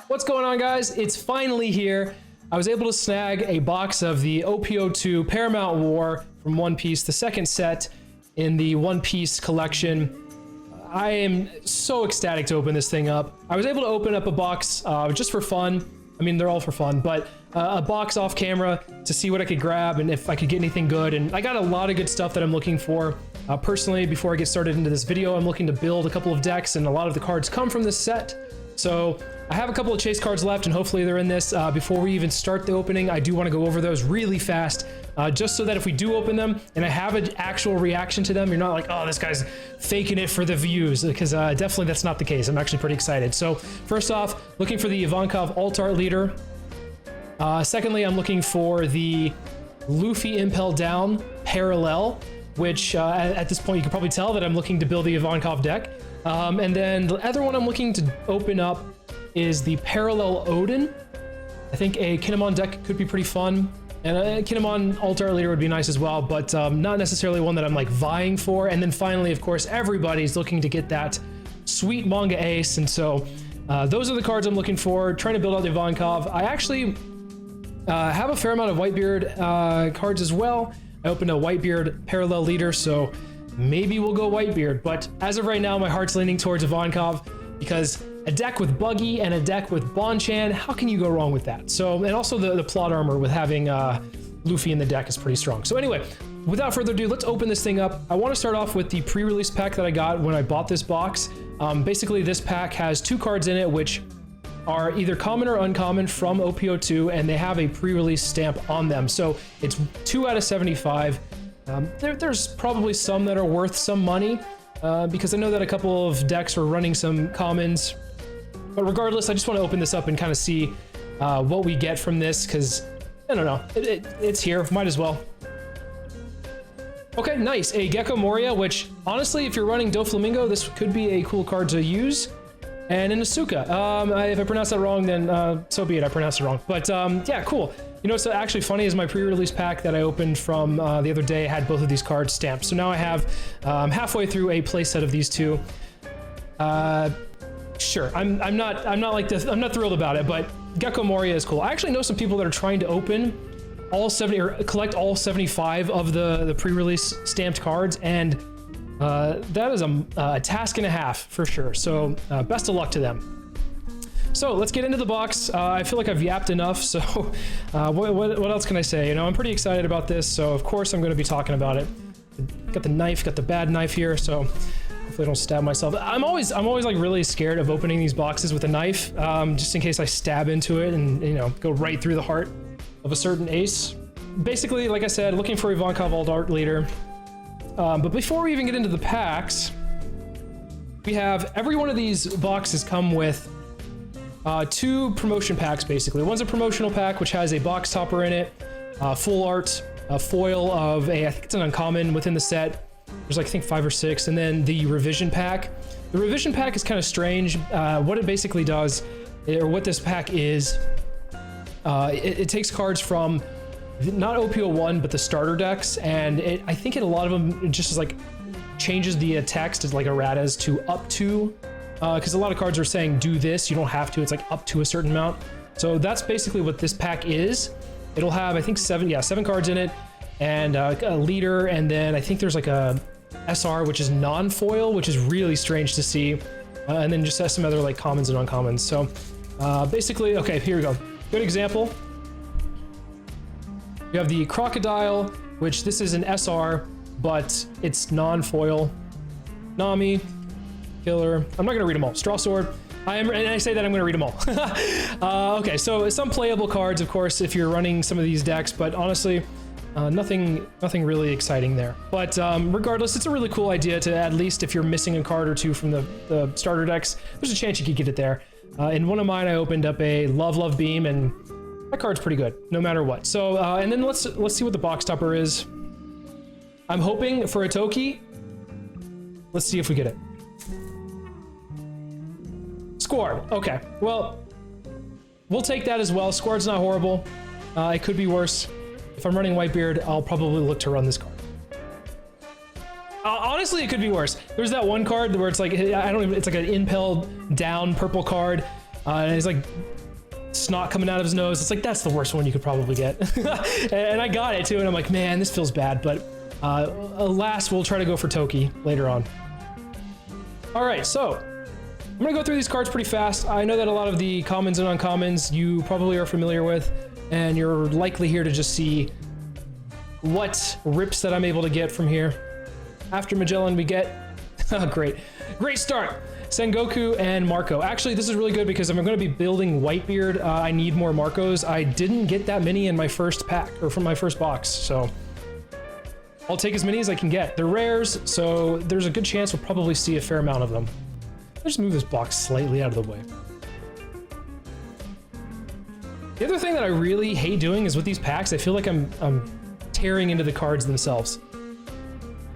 What's going on, guys? It's finally here. I was able to snag a box of the OP-02 Paramount War from One Piece, the second set in the One Piece collection. I am so ecstatic to open this thing up. I was able to open up a box just for fun. I mean, they're all for fun, but a box off camera to see what I could grab and if I could get anything good. And I got a lot of good stuff that I'm looking for. Personally, before I get started into this video, I'm looking to build a couple of decks, and a lot of the cards come from this set. So I have a couple of chase cards left, and hopefully they're in this. Before we even start the opening, I do want to go over those really fast, just so that if we do open them and I have an actual reaction to them, you're not like, oh, this guy's faking it for the views, because definitely that's not the case. I'm actually pretty excited. So first off, looking for the Ivankov Alt Art Leader. Secondly, I'm looking for the Luffy Impel Down Parallel, which at this point you can probably tell that I'm looking to build the Ivankov deck. And then the other one I'm looking to open up is the Parallel Odin. I think a Kinemon deck could be pretty fun, and a Kinemon Alt Art Leader would be nice as well, but not necessarily one that I'm like vying for. And then finally, of course, everybody's looking to get that sweet manga ace, and so those are the cards I'm looking for, trying to build out the Ivankov. I actually have a fair amount of Whitebeard cards as well. I opened a Whitebeard Parallel Leader, so maybe we'll go Whitebeard, but as of right now, my heart's leaning towards Ivankov, because a deck with Buggy and a deck with Bonchan, how can you go wrong with that? So, and also the plot armor with having Luffy in the deck is pretty strong. So anyway, without further ado, let's open this thing up. I want to start off with the pre-release pack that I got when I bought this box. Basically, this pack has 2 cards in it, which are either common or uncommon from OP-02, and they have a pre-release stamp on them. So it's 2 out of 75. There's probably some that are worth some money, because I know that a couple of decks are running some commons. But regardless, I just want to open this up and kind of see what we get from this, because, I don't know, it's here, might as well. Okay, nice, a Gecko Moria, which, honestly, if you're running Doflamingo, this could be a cool card to use. And an Asuka. If I pronounced that wrong, then so be it, I pronounced it wrong. But yeah, cool. You know what's actually funny is my pre-release pack that I opened from the other day had both of these cards stamped. So now I have halfway through a playset of these two. Sure, I'm not thrilled about it, but Gecko Moria is cool. I actually know some people that are trying to open all 70 or collect all 75 of the pre-release stamped cards, and that is a task and a half for sure. So best of luck to them. So let's get into the box. I feel like I've yapped enough, so what else can I say? You know, I'm pretty excited about this, so of course I'm going to be talking about it. Got the knife, got the bad knife here, so hopefully I don't stab myself. I'm always like really scared of opening these boxes with a knife, just in case I stab into it and, you know, go right through the heart of a certain ace. Basically, like I said, looking for Ivankov Alt Art Leader. But before we even get into the packs, we have every one of these boxes come with 2 promotion packs, basically. One's a promotional pack, which has a box topper in it, full art, a foil of I think it's an uncommon within the set. There's like, I think 5 or 6, and then the revision pack. The revision pack is kind of strange. What it basically does, or what this pack is, it takes cards from not OP-01, but the starter decks, and I think in a lot of them, it just is like changes the text as like erratas to up to, because a lot of cards are saying do this, you don't have to, it's like up to a certain amount. So that's basically what this pack is. It'll have, I think 7 cards in it, and a leader, and then I think there's like a SR, which is non-foil, which is really strange to see, and then just has some other like commons and uncommons. So basically, okay, here we go. Good example. You have the Crocodile, which this is an SR, but it's non-foil. Nami, Killer. I'm not gonna read them all. Straw Sword. And I say that I'm gonna read them all. Okay, so some playable cards, of course, if you're running some of these decks, but honestly, nothing really exciting there. But regardless, it's a really cool idea to, at least if you're missing a card or two from the starter decks, there's a chance you could get it there. In one of mine, I opened up a Love Beam, and that card's pretty good, no matter what. So, and then let's see what the box topper is. I'm hoping for a Toki. Let's see if we get it. Squard. Okay, well, we'll take that as well. Squard's not horrible. It could be worse. If I'm running Whitebeard, I'll probably look to run this card. Honestly, it could be worse. There's that one card where it's like, I don't even, it's like an Impel Down purple card. And he's like snot coming out of his nose. It's like, that's the worst one you could probably get. And I got it too, and I'm like, man, this feels bad, but alas, we'll try to go for Toki later on. All right, so I'm gonna go through these cards pretty fast. I know that a lot of the commons and uncommons you probably are familiar with, and you're likely here to just see what rips that I'm able to get from here. After Magellan, we get, great start. Sengoku and Marco. Actually, this is really good because I'm going to be building Whitebeard. I need more Marcos. I didn't get that many in my first pack, or from my first box, so I'll take as many as I can get. They're rares, so there's a good chance we'll probably see a fair amount of them. I'll just move this box slightly out of the way. The other thing that I really hate doing is with these packs, I feel like I'm tearing into the cards themselves.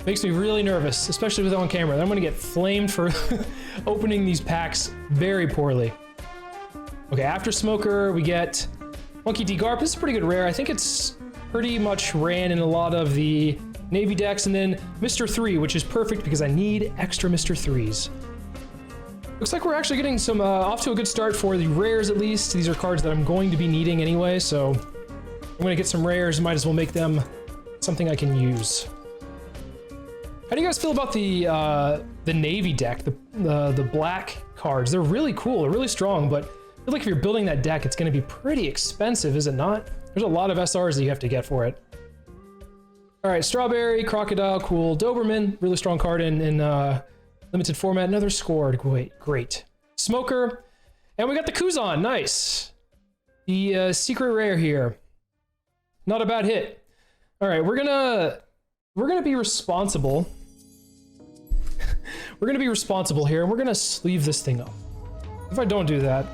Makes me really nervous, especially with it on camera. Then I'm gonna get flamed for opening these packs very poorly. Okay, after Smoker, we get Monkey D. Garp. This is a pretty good rare. I think it's pretty much ran in a lot of the Navy decks, and then Mr. 3, which is perfect because I need extra Mr. 3s. Looks like we're actually getting some off to a good start for the rares, at least. These are cards that I'm going to be needing anyway, so I'm gonna get some rares. Might as well make them something I can use. How do you guys feel about the Navy deck, the black cards? They're really cool, they're really strong, but I feel like if you're building that deck, it's going to be pretty expensive, is it not? There's a lot of SRs that you have to get for it. All right, Strawberry, Crocodile, cool. Doberman, really strong card in limited format. Another scored, great. Smoker, and we got the Kuzan, nice. The secret rare here, not a bad hit. All right, we're gonna be responsible. We're gonna be responsible here, and we're gonna sleeve this thing up. If I don't do that,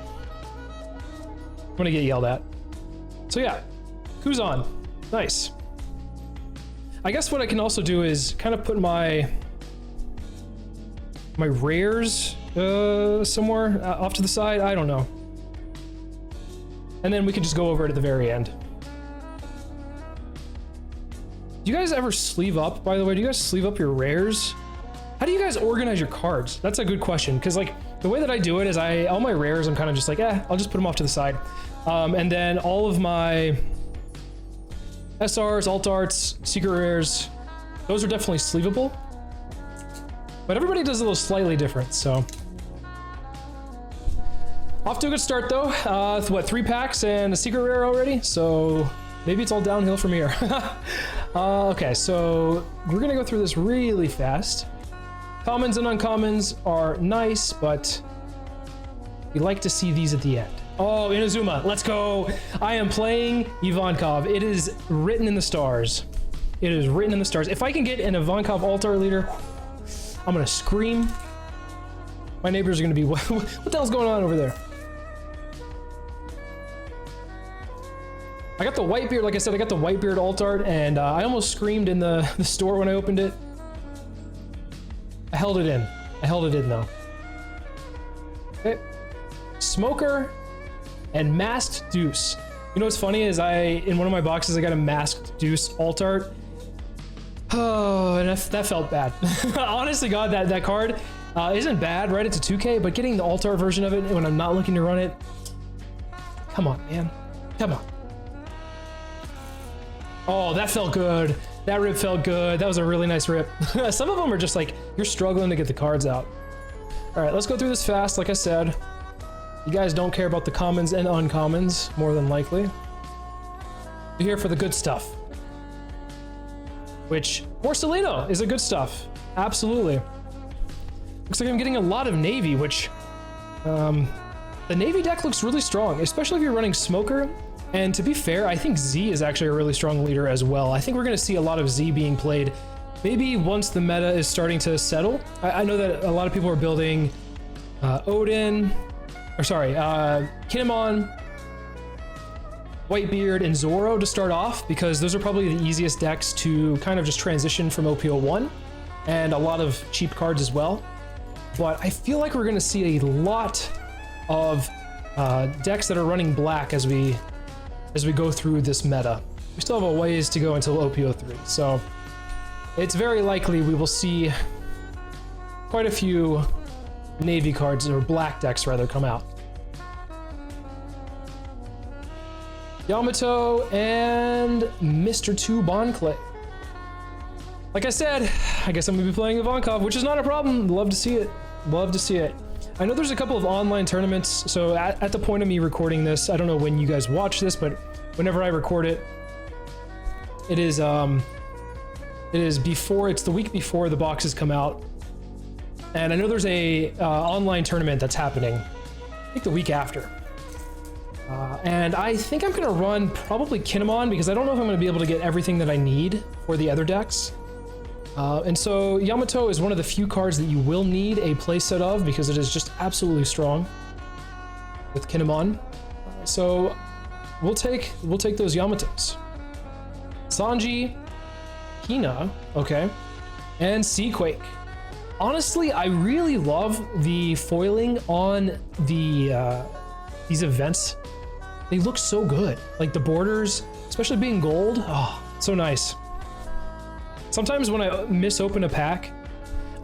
I'm gonna get yelled at. So yeah, Kuzan, nice. I guess what I can also do is kind of put my rares somewhere off to the side. I don't know. And then we can just go over it at the very end. Do you guys ever sleeve up, by the way? Do you guys sleeve up your rares? How do you guys organize your cards? That's a good question, because like the way that I do it is all my rares, I'm kind of just like, I'll just put them off to the side. And then all of my SRs, alt arts, secret rares, those are definitely sleevable. But everybody does a little slightly different, so. Off to a good start though. What, 3 packs and a secret rare already? So maybe it's all downhill from here. Okay, so we're gonna go through this really fast. Commons and uncommons are nice, but we like to see these at the end. Oh, Inazuma, let's go. I am playing Ivankov. It is written in the stars. It is written in the stars. If I can get an Ivankov alt-art leader, I'm gonna scream. My neighbors are gonna be, what the hell's going on over there? I got the Whitebeard, like I said, I got the Whitebeard alt-art, and I almost screamed in the store when I opened it. I held it in. I held it in though. Okay. Smoker and Masked Deuce. You know what's funny is in one of my boxes, I got a Masked Deuce alt-art. Oh, and that felt bad. Honestly, God, that card isn't bad, right? It's a 2K, but getting the alt-art version of it when I'm not looking to run it, come on, man. Come on. Oh, that felt good. That rip felt good. That was a really nice rip. Some of them are just like, you're struggling to get the cards out. All right, let's go through this fast. Like I said, you guys don't care about the commons and uncommons, more than likely. You're here for the good stuff. Which, Porcelino is a good stuff. Absolutely. Looks like I'm getting a lot of Navy, which, the Navy deck looks really strong, especially if you're running Smoker. And to be fair, I think Z is actually a really strong leader as well. I think we're going to see a lot of Z being played maybe once the meta is starting to settle. I know that a lot of people are building Kinemon, Whitebeard, and Zoro to start off, because those are probably the easiest decks to kind of just transition from OP-01, and a lot of cheap cards as well. But I feel like we're going to see a lot of decks that are running black as we go through this meta. We still have a ways to go until OP-03, so it's very likely we will see quite a few Navy cards, or black decks rather, come out. Yamato, and Mr. 2 Bonclay. Like I said, I guess I'm gonna be playing Ivankov, which is not a problem. Love to see it. Love to see it. I know there's a couple of online tournaments, so at the point of me recording this, I don't know when you guys watch this, but whenever I record it, it is before, it's the week before the boxes come out. And I know there's a online tournament that's happening, I think the week after. And I think I'm gonna run probably Kinemon because I don't know if I'm gonna be able to get everything that I need for the other decks. And so Yamato is one of the few cards that you will need a playset of because it is just absolutely strong with Kinemon. So we'll take those Yamatos. Sanji, Hina, okay, and Seaquake. Honestly, I really love the foiling on the these events. They look so good. Like the borders, especially being gold, oh, so nice. Sometimes when I misopen a pack,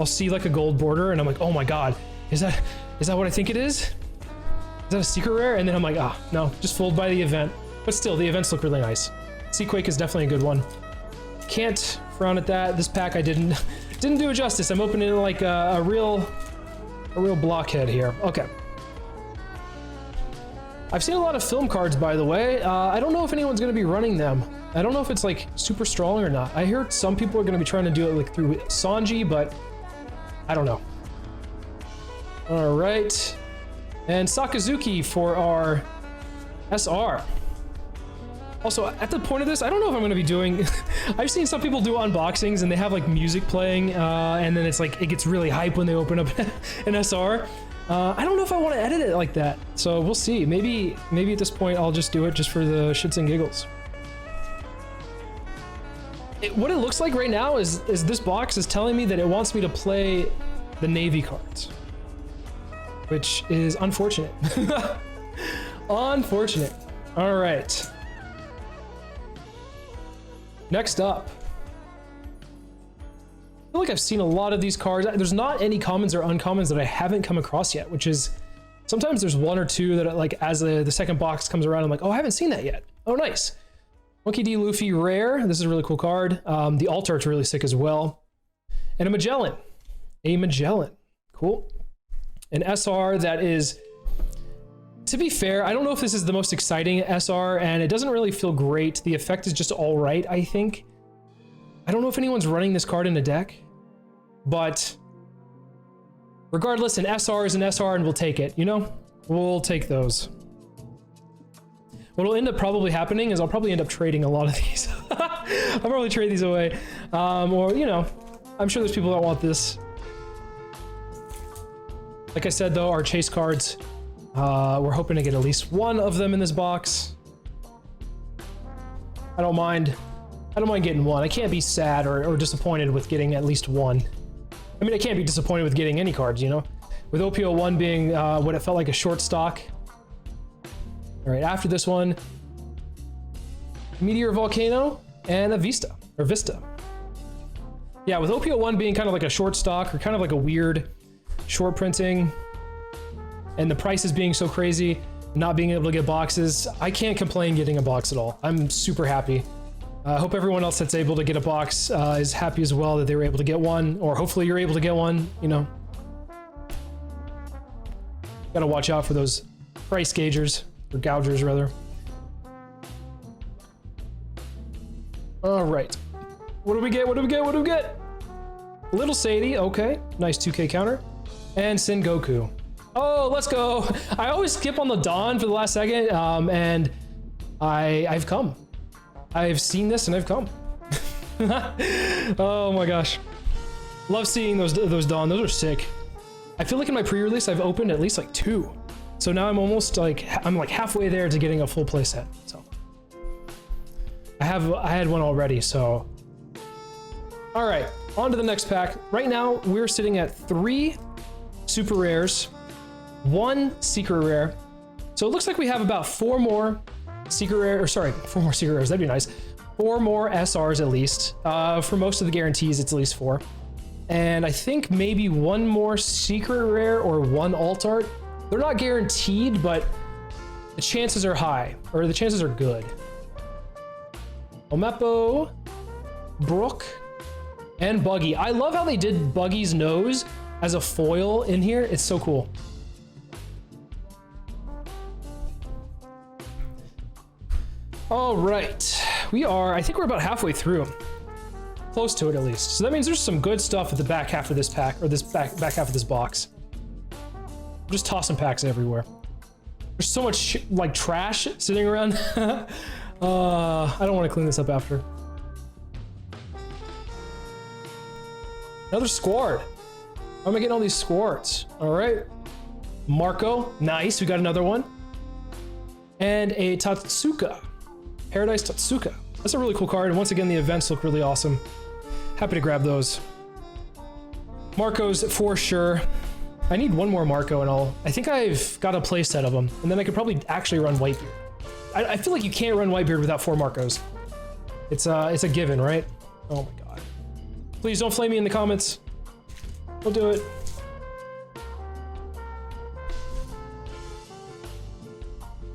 I'll see like a gold border and I'm like, oh my god, is that what I think it is? Is that a secret rare? And then I'm like, ah, no, just fooled by the event. But still, the events look really nice. Seaquake is definitely a good one. Can't frown at that. This pack I didn't do it justice. I'm opening it like a real blockhead here. Okay. I've seen a lot of film cards, by the way. I don't know if anyone's going to be running them. I don't know if it's like super strong or not. I heard some people are going to be trying to do it like through Sanji, but I don't know. All right. And Sakazuki for our SR. Also, at the point of this, I don't know if I'm going to be doing... I've seen some people do unboxings and they have like music playing and then it's like it gets really hype when they open up an SR. I don't know if I want to edit it like that, so we'll see. Maybe at this point I'll just do it just for the shits and giggles. What it looks like right now is this box is telling me that it wants me to play the Navy cards, which is unfortunate. Unfortunate. All right. Next up. I feel like I've seen a lot of these cards. There's not any commons or uncommons that I haven't come across yet, which is sometimes there's one or two that like as the second box comes around, I'm like, oh, I haven't seen that yet. Oh, nice. Monkey D. Luffy rare. This is a really cool card. The alt art's really sick as well. And a Magellan. A Magellan. Cool. An SR that is, to be fair, I don't know if this is the most exciting SR and it doesn't really feel great. The effect is just all right, I think. I don't know if anyone's running this card in a deck, but regardless, an SR is an SR and we'll take it, you know? We'll take those. What'll end up probably happening is I'll probably end up trading a lot of these. I'll probably trade these away. Or, you know, I'm sure there's people that want this. Like I said, though, our chase cards, we're hoping to get at least one of them in this box. I don't mind getting one. I can't be sad or disappointed with getting at least one. I mean, I can't be disappointed with getting any cards, you know? With OP-01 being what it felt like a short stock. All right, after this one, Meteor Volcano and a Vista. Yeah, with OP-01 being kind of like a short stock or kind of like a weird short printing, and the prices being so crazy, not being able to get boxes, I can't complain getting a box at all. I'm super happy. I hope everyone else that's able to get a box is happy as well that they were able to get one, or hopefully you're able to get one, you know. Gotta watch out for those price gaugers, or gougers rather. All right, what do we get? Little Sadie, okay, nice 2K counter, and Sen Goku. Oh, let's go. I always skip on the Dawn for the last second, and I've come. I've seen this and I've come. Oh my gosh. Love seeing those Dawn. Those are sick. I feel like in my pre-release I've opened at least like 2. So now I'm almost like, I'm like halfway there to getting a full playset. So I had one already, so. All right, on to the next pack. Right now we're sitting at 3 super rares, 1 secret rare. So it looks like we have about 4 more secret rare, or sorry, 4 more secret rares, that'd be nice. 4 more SRs at least. For most of the guarantees, it's at least 4. And I think maybe 1 more secret rare or 1 alt art. They're not guaranteed, but the chances are high, or the chances are good. Omepo, Brook, and Buggy. I love how they did Buggy's nose as a foil in here. It's so cool. All right, I think we're about halfway through. Close to it at least. So that means there's some good stuff at the back half of this pack, or this back half of this box. I'm just tossing packs everywhere. There's so much like trash sitting around. I don't want to clean this up after. Another squad. How am I getting all these squads? All right. Marco, nice. We got another one. And a Tatsuka. Paradise Tatsuka. That's a really cool card. And once again, the events look really awesome. Happy to grab those. Marco's for sure. I need one more Marco and I think I've got a play set of them. And then I could probably actually run Whitebeard. I feel like you can't run Whitebeard without 4 Marcos. It's a given, right? Oh my god. Please don't flame me in the comments. Don't do it.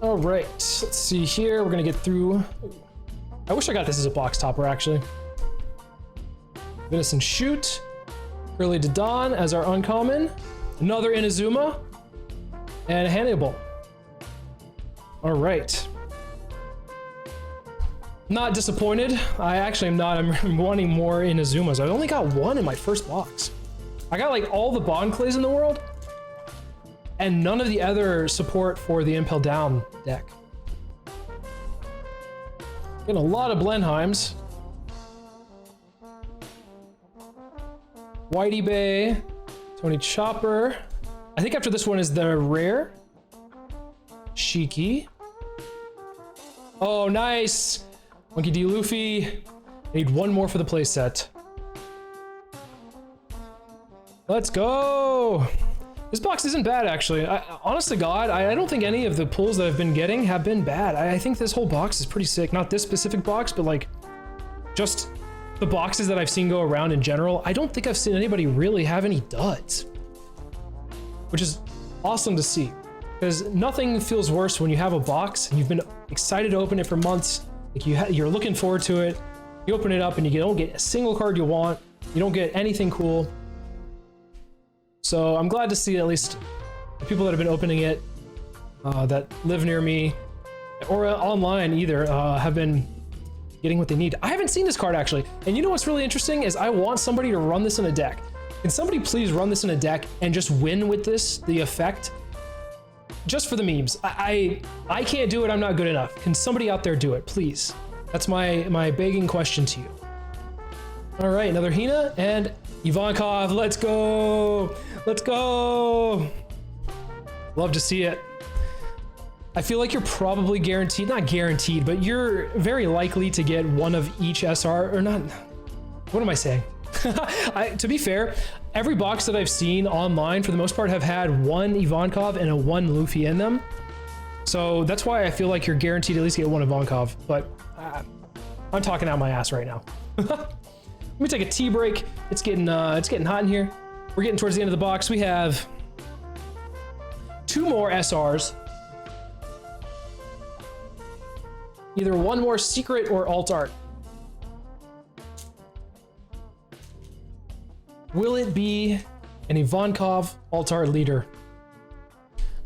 All right, let's see here. We're gonna get through. I wish I got this as a box topper, actually. Venison Shoot. Curly Dodon as our uncommon. Another Inazuma. And Hannibal. All right. Not disappointed. I actually am not. I'm wanting more Inazumas. I only got one in my first box. I got like all the Bond Clays in the world. And none of the other support for the Impel Down deck. Getting a lot of Blenheims. Whitey Bay, Tony Chopper. I think after this one is the rare. Shiki. Oh, nice. Monkey D. Luffy. I need one more for the playset. Let's go. This box isn't bad, actually. Honest to God, I don't think any of the pulls that I've been getting have been bad. I think this whole box is pretty sick. Not this specific box, but like just the boxes that I've seen go around in general. I don't think I've seen anybody really have any duds, which is awesome to see, because nothing feels worse when you have a box and you've been excited to open it for months. Like you're looking forward to it. You open it up and you don't get a single card you want. You don't get anything cool. So I'm glad to see at least the people that have been opening it, that live near me, or online either, have been getting what they need. I haven't seen this card actually. And you know what's really interesting is I want somebody to run this in a deck. Can somebody please run this in a deck and just win with this, the effect? Just for the memes. I can't do it, I'm not good enough. Can somebody out there do it, please? That's my begging question to you. All right, another Hina and Ivankov, let's go! Let's go! Love to see it. I feel like you're probably guaranteed, not guaranteed, but you're very likely to get one of each SR, or not, what am I saying? To be fair, every box that I've seen online, for the most part, have had one Ivankov and a one Luffy in them. So that's why I feel like you're guaranteed to at least get one Ivankov, but I'm talking out my ass right now. Let me take a tea break. It's getting hot in here. We're getting towards the end of the box. We have 2 more SRs. Either one more secret or alt art. Will it be an Ivankov alt art leader?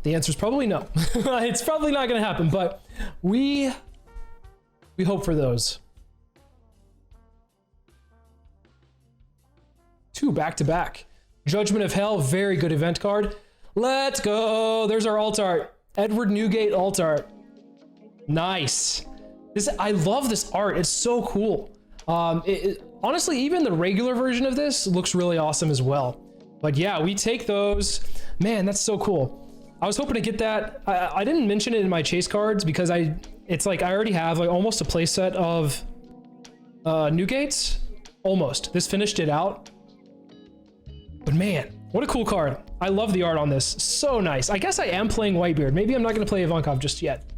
The answer is probably no. It's probably not going to happen, but we hope for those. 2 back-to-back. Judgment of Hell, very good event card. Let's go. There's our alt art. Edward Newgate alt art. Nice. I love this art. It's so cool. Honestly, even the regular version of this looks really awesome as well. But yeah, we take those. Man, that's so cool. I was hoping to get that. I didn't mention it in my chase cards because it's like I already have like almost a play set of Newgates. Almost. This finished it out. But man, what a cool card. I love the art on this. So nice. I guess I am playing Whitebeard. Maybe I'm not going to play Ivankov just yet.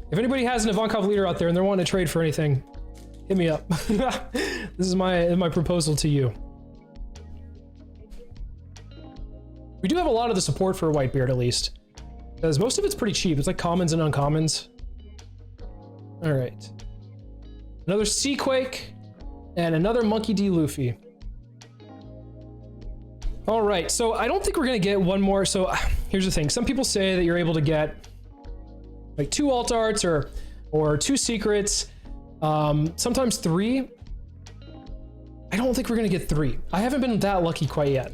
If anybody has an Ivankov leader out there and they're wanting to trade for anything, hit me up. This is my proposal to you. We do have a lot of the support for Whitebeard, at least. because most of it's pretty cheap. It's like commons and uncommons. All right. Another Seaquake and another Monkey D. Luffy. All right, so I don't think we're gonna get one more. So here's the thing. Some people say that you're able to get like 2 alt arts or 2 secrets, sometimes 3. I don't think we're gonna get 3. I haven't been that lucky quite yet.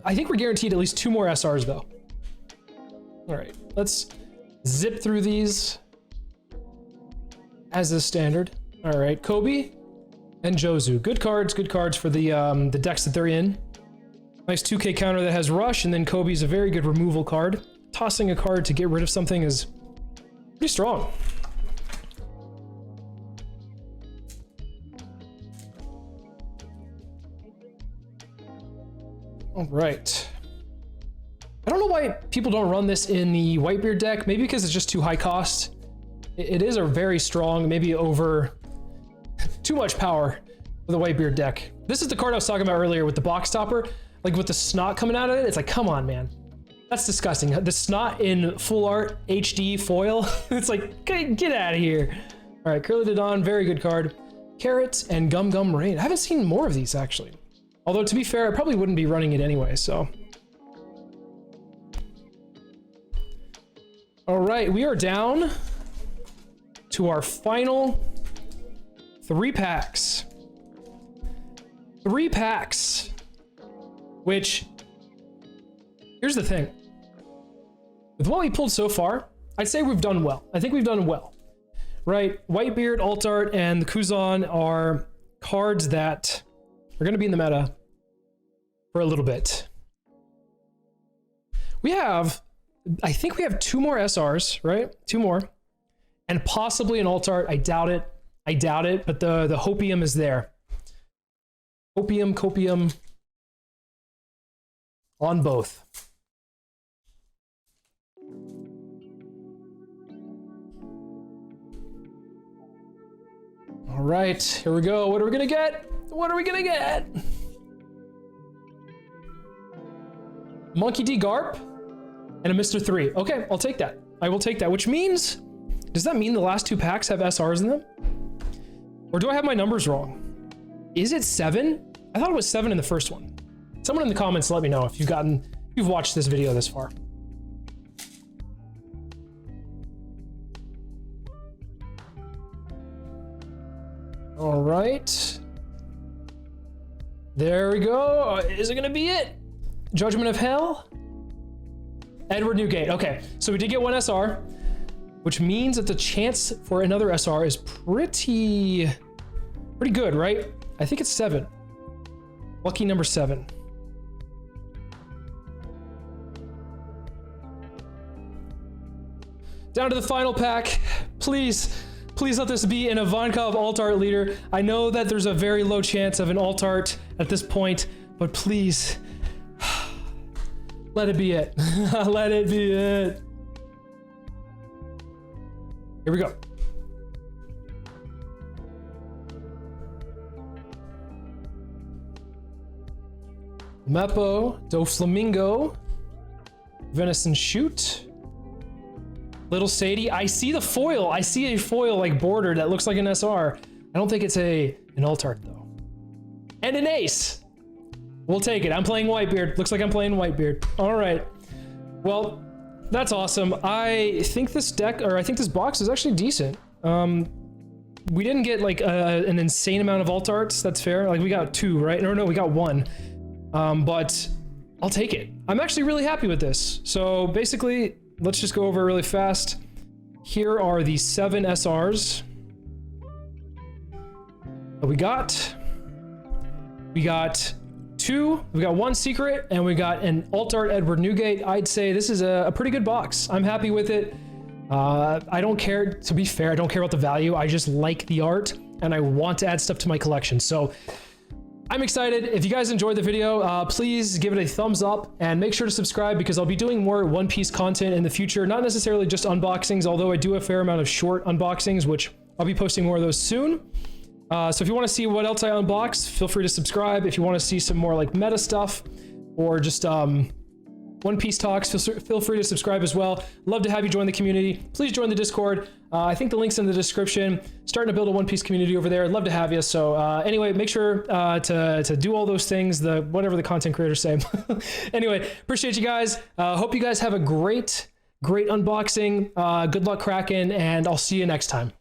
I think we're guaranteed at least 2 more SRs though. All right, let's zip through these as is standard. All right, Kobe and Jozu. Good cards for the decks that they're in. Nice 2K counter that has Rush, and then Kobe's a very good removal card. Tossing a card to get rid of something is pretty strong. All right. I don't know why people don't run this in the Whitebeard deck. Maybe because it's just too high cost. It is a very strong, maybe over too much power for the Whitebeard deck. This is the card I was talking about earlier with the box topper, like with the snot coming out of it. It's like, come on, man. That's disgusting. The snot in full art HD foil. It's like, get out of here. All right, Curly Dodon, very good card. Carrot and Gum Gum Rain. I haven't seen more of these actually. Although to be fair, I probably wouldn't be running it anyway, so. All right, we are down to our final 3 packs. 3 packs, which, here's the thing. With what we pulled so far, I'd say we've done well. I think we've done well, right? Whitebeard, Alt Art, and the Kuzan are cards that are gonna be in the meta for a little bit. I think we have 2 more SRs, right? 2 more. And possibly an alt art. I doubt it, but the Hopium is there. Hopium, Copium on both. All right, here we go. What are we gonna get? What are we gonna get? Monkey D. Garp and a Mr. 3. Okay, I'll take that. I will take that, which means, does that mean the last 2 packs have SRs in them? Or do I have my numbers wrong? Is it 7? I thought it was 7 in the first one. Someone in the comments let me know if you've watched this video this far. All right. There we go. Is it gonna be it? Judgment of Hell? Edward Newgate. Okay, so we did get 1 SR, which means that the chance for another SR is pretty good, right? I think it's 7. Lucky number 7. Down to the final pack. Please let this be an Ivankov alt art leader. I know that there's a very low chance of an alt art at this point, but please, let it be it. Let it be it. Here we go. Meppo, Doflamingo, Venison Shoot, Little Sadie. I see the foil. I see a foil like border that looks like an SR. I don't think it's an alt art though. And an ace. We'll take it. I'm playing Whitebeard. Looks like I'm playing Whitebeard. All right. Well, that's awesome. I think this deck, or I think this box is actually decent. We didn't get like an insane amount of alt arts. That's fair. Like we got 2, right? No, we got 1. But I'll take it. I'm actually really happy with this. So basically, let's just go over really fast. Here are the 7 SRs that we got. We got 2, we got 1 secret, and we got an alt art Edward Newgate. I'd say this is a pretty good box. I'm happy with it. I don't care, to be fair, I don't care about the value. I just like the art and I want to add stuff to my collection. So I'm excited. If you guys enjoyed the video, please give it a thumbs up and make sure to subscribe because I'll be doing more One Piece content in the future. Not necessarily just unboxings, although I do a fair amount of short unboxings, which I'll be posting more of those soon. So if you want to see what else I unbox, feel free to subscribe. If you want to see some more like meta stuff or just One Piece talks, feel free to subscribe as well. Love to have you join the community. Please join the Discord. I think the link's in the description. Starting to build a One Piece community over there. I'd love to have you. So anyway, make sure to do all those things, whatever the content creators say. Anyway, appreciate you guys. Hope you guys have a great unboxing. Good luck cracking, and I'll see you next time.